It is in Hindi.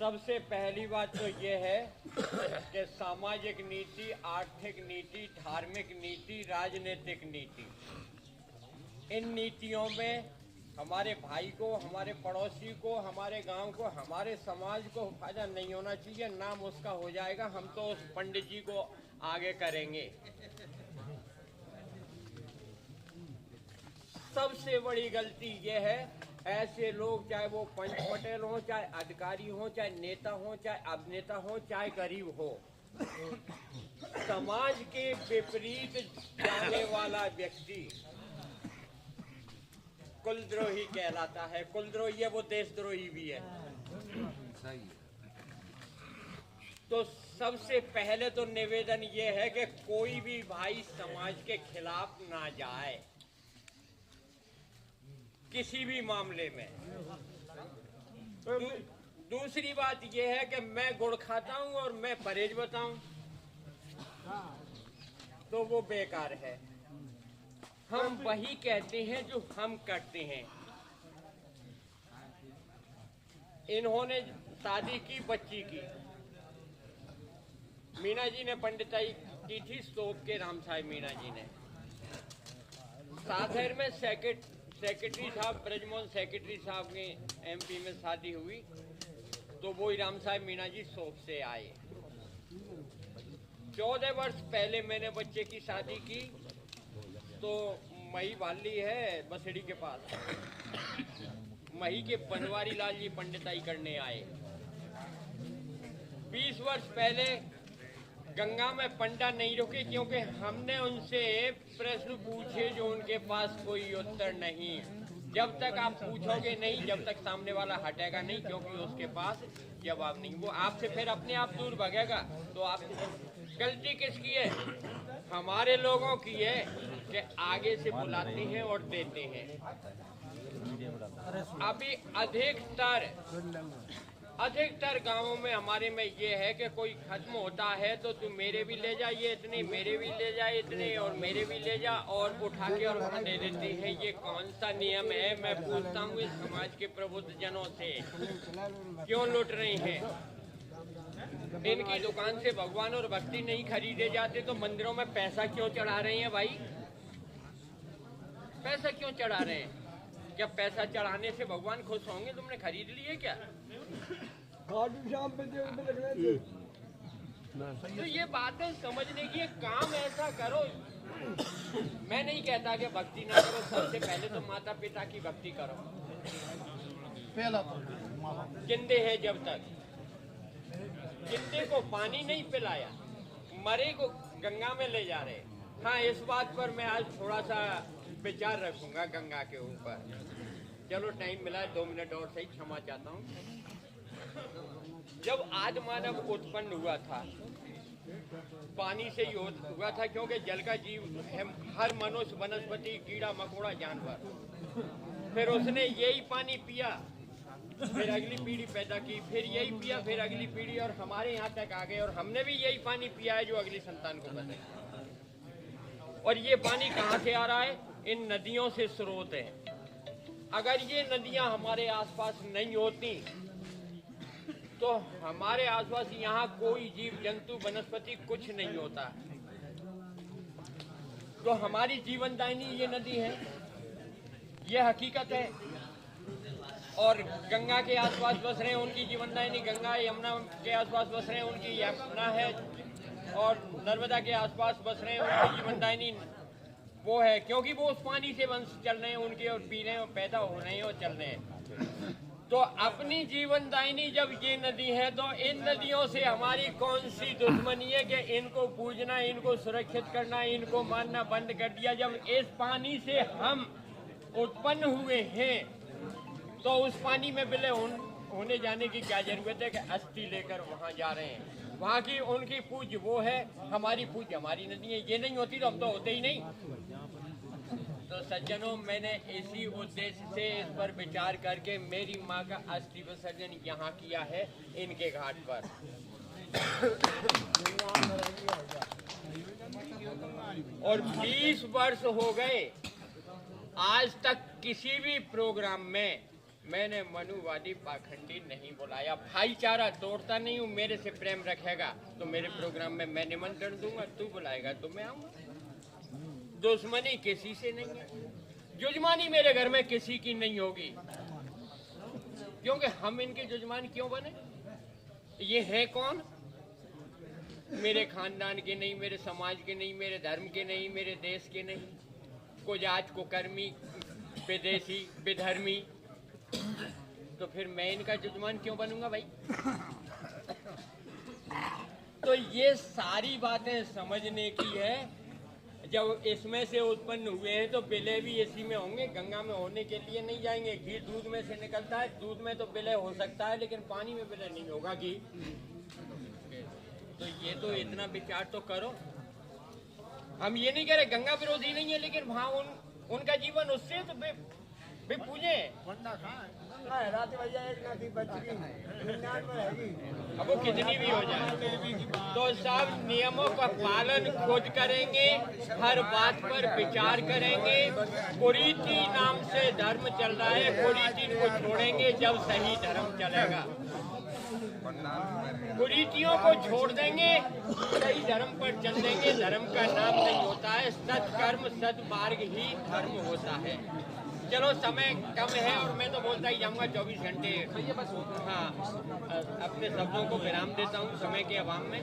सबसे पहली बात तो ये है कि सामाजिक नीति, आर्थिक नीति, धार्मिक नीति, राजनीतिक नीति, इन नीतियों में हमारे भाई को, हमारे पड़ोसी को, हमारे गांव को, हमारे समाज को फायदा नहीं होना चाहिए। नाम उसका हो जाएगा, हम तो उस पंडित जी को आगे करेंगे। सबसे बड़ी गलती ये है, ऐसे लोग, चाहे वो पंच पटेल हो, चाहे अधिकारी हो, चाहे नेता हो, चाहे अभिनेता हो, चाहे गरीब हो, समाज के विपरीत जाने वाला व्यक्ति कुलद्रोही कहलाता है। कुलद्रोही है वो, देशद्रोही भी है। तो सबसे पहले तो निवेदन ये है कि कोई भी भाई समाज के खिलाफ ना जाए किसी भी मामले में। दूसरी बात यह है कि मैं गुड़ खाता हूं और मैं परहेज बताऊं तो वो बेकार है। हम वही कहते हैं जो हम करते हैं। इन्होंने शादी की बच्ची की, मीना जी ने पंडिताई की थी, सोप के राम साहब मीना जी ने। साधर में सेक्रेटरी साहब, ब्रजमोहन सेक्रेटरी साहब के एमपी में शादी हुई, तो वो राम साहब मीना जी सोप से आए। 14 वर्ष पहले मैंने बच्चे की शादी की, तो मही वाली है बसड़ी के पास, मही के बनवारी लाल जी पंडिताई करने आए। 20 वर्ष पहले गंगा में पंडा नहीं रुके, क्योंकि हमने उनसे प्रश्न पूछे जो उनके पास कोई उत्तर नहीं। जब तक आप पूछोगे नहीं, जब तक सामने वाला हटेगा नहीं, क्योंकि उसके पास जवाब नहीं, वो आपसे फिर अपने आप दूर भागेगा। तो आप गलती किसकी है? हमारे लोगों की है कि आगे से बुलाते हैं और देते हैं। अभी अधिकतर गांवों में हमारे में ये है कि कोई खत्म होता है तो तू मेरे भी ले जा, ये इतने, मेरे भी ले जा इतने, और मेरे भी ले जा, और उठा के और वहाँ दे देते हैं। ये कौन सा नियम है? मैं पूछता हूँ इस समाज के प्रबुद्ध जनों से, क्यों लूट रहे हैं? इनकी दुकान से भगवान और भक्ति नहीं खरीदे जाते तो मंदिरों में पैसा क्यों चढ़ा रहे हैं भाई? पैसा क्यों चढ़ा रहे हैं? क्या पैसा चढ़ाने से भगवान खुश होंगे? तुमने खरीद लिए क्या? तो ये बातें समझने की, काम ऐसा करो। मैं नहीं कहता कि भक्ति ना करो, सबसे पहले तो माता पिता की भक्ति करो। पहला तो जिंदे है जब तक, जिंदे को पानी नहीं पिलाया, मरे को गंगा में ले जा रहे। हाँ, इस बात पर मैं आज थोड़ा सा विचार रखूंगा गंगा के ऊपर। चलो टाइम मिला 2 मिनट और सही, क्षमा चाहता हूँ। जब आदि मानव उत्पन्न हुआ था, पानी से ही हुआ था, क्योंकि जल का जीव है हर मनुष्य, वनस्पति, कीड़ा मकोड़ा, जानवर। फिर उसने यही पानी पिया, फिर अगली पीढ़ी पैदा की, फिर यही पिया, फिर अगली पीढ़ी, और हमारे यहाँ तक आ गए, और हमने भी यही पानी पिया है जो अगली संतान को बताए। और ये पानी कहाँ से आ रहा है? इन नदियों से स्रोत है। अगर ये नदियां हमारे आसपास नहीं होती तो हमारे आसपास यहाँ कोई जीव जंतु वनस्पति कुछ नहीं होता। तो हमारी जीवनदायिनी ये नदी है, ये हकीकत है। और गंगा के आसपास बस रहे उनकी जीवनदायिनी गंगा, यमुना के आसपास बस रहे उनकी यमुना है, और नर्मदा के आसपास बस रहे उनकी जीवनदायिनी वो है, क्योंकि वो उस पानी से वंश चल रहे हैं उनके, और पी रहे हैं, पैदा हो रहे हैं और चल रहे हैं। तो अपनी जीवनदायिनी जब ये नदी है, तो इन नदियों से हमारी कौन सी दुश्मनी है कि इनको पूजना, इनको सुरक्षित करना, इनको मानना बंद कर दिया? जब इस पानी से हम उत्पन्न हुए हैं तो उस पानी में विलय होने जाने की क्या जरूरत है कि अस्थि लेकर वहाँ जा रहे हैं? वहाँ की उनकी पूज वो है, हमारी पूज हमारी नदी है। ये नहीं होती तो हम तो होते ही नहीं। तो सज्जनों, मैंने इसी उद्देश्य से इस पर विचार करके मेरी माँ का अस्थि विसर्जन यहाँ किया है, इनके घाट पर। और 20 वर्ष हो गए, आज तक किसी भी प्रोग्राम में मैंने मनुवादी पाखंडी नहीं बुलाया, भाईचारा तोड़ता नहीं हूँ। मेरे से प्रेम रखेगा तो मेरे प्रोग्राम में मैं निमंत्रण दूंगा, तू बुलाएगा तो मैं आऊंगा। दुश्मनी किसी से नहीं है, जुजमानी मेरे घर में किसी की नहीं होगी, क्योंकि हम इनके जुजमान क्यों बने? ये है कौन? मेरे खानदान के नहीं, मेरे समाज के नहीं, मेरे धर्म के नहीं, मेरे देश के नहीं, कुछ आज को कर्मी, विदेशी, विधर्मी। तो फिर मैं इनका जुजमान क्यों बनूंगा भाई? तो ये सारी बातें समझने की है। जब इसमें से उत्पन्न हुए हैं तो विलय भी इसी में होंगे, गंगा में होने के लिए नहीं जाएंगे। घी दूध में से निकलता है, दूध में तो विलय हो सकता है लेकिन पानी में विलय नहीं होगा घी। तो ये तो इतना विचार तो करो। हम ये नहीं कह रहे गंगा विरोधी नहीं है, लेकिन वहाँ उनका जीवन उससे तो भी पूजे। अब वो कितनी भी हो जाए तो सब नियमों का पालन खुद करेंगे, हर बात पर विचार करेंगे। कुरीति नाम से धर्म चल रहा है, कुरीति को छोड़ेंगे जब सही धर्म चलेगा। कुरीतियों को छोड़ देंगे, सही धर्म पर चल देंगे। धर्म का नाम नहीं होता है, सत्कर्म सद्मार्ग ही धर्म होता है। चलो समय कम है और मैं तो बोलता ही जाऊंगा 24 घंटे। हाँ, अपने शब्दों को विराम देता हूँ समय के अभाव में।